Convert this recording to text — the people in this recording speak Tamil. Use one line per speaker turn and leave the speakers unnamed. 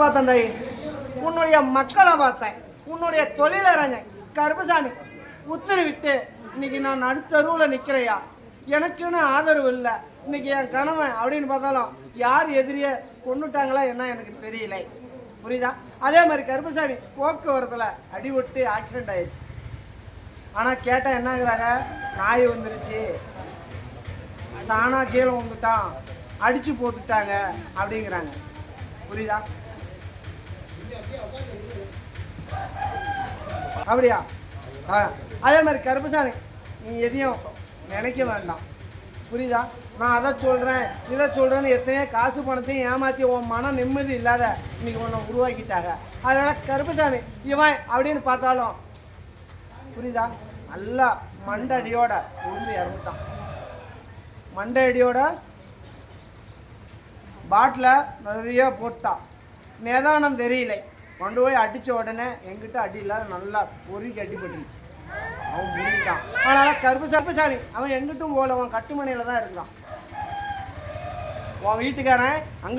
பார்த்தேன் தாய், உன்னுடைய மக்களை பார்த்தேன், உன்னுடைய தொழிலரங்கன் கருப்பசாமி உத்தரவிட்டு இன்னைக்கு நான் நடுத்தருவில் நிற்கிறையா. எனக்குன்னு ஆதரவு இல்லை. இன்னைக்கு என் கணவன் அப்படின்னு பார்த்தாலும் யார் எதிரியை கொண்டுட்டாங்களா என்ன எனக்கு தெரியல. புரியுதா? அதே மாதிரி கருப்பசாமி போக்குவரத்தில் அடிபட்டு ஆக்சிடென்ட் ஆயிடுச்சு. ஆனால் கேட்டால் என்னங்கிறாங்க, நாய் வந்துருச்சு, தானா கீழே வந்துட்டான், அடிச்சு போட்டுட்டாங்க அப்படிங்கிறாங்க. புரியுதா? அப்படியா? அதே மாதிரி கருப்பசாமி நீ எதையும் நினைக்க வேண்டாம். புரியுதா? நான் அதை சொல்கிறேன் இதை சொல்கிறேன்னு எத்தனையோ காசு பணத்தையும் ஏமாற்றி உன் மன நிம்மதி இல்லாத இன்னைக்கு ஒன்று உருவாக்கிட்டாங்க. அதனால் கருப்பசாமி இவன் அப்படின்னு பார்த்தாலும் புரியுதா, நல்லா மண்டடியோட உளுந்து இறந்துட்டான். மண்டடியோட பாட்டில் நிறைய போட்டான். நிதானம் தெரியல, கொண்டு போய் அடித்த உடனே எங்கிட்ட அடி இல்லாத நல்லா பொறி அடிபட்டுருச்சு. அவன் முடிஞ்சிட்டான். ஆனால் கருப்பசாமி அவன் எங்கிட்டும் போல, அவன் கட்டுமனையில் தான் இருக்கிறான். உன் வீட்டுக்காரன் அங்கே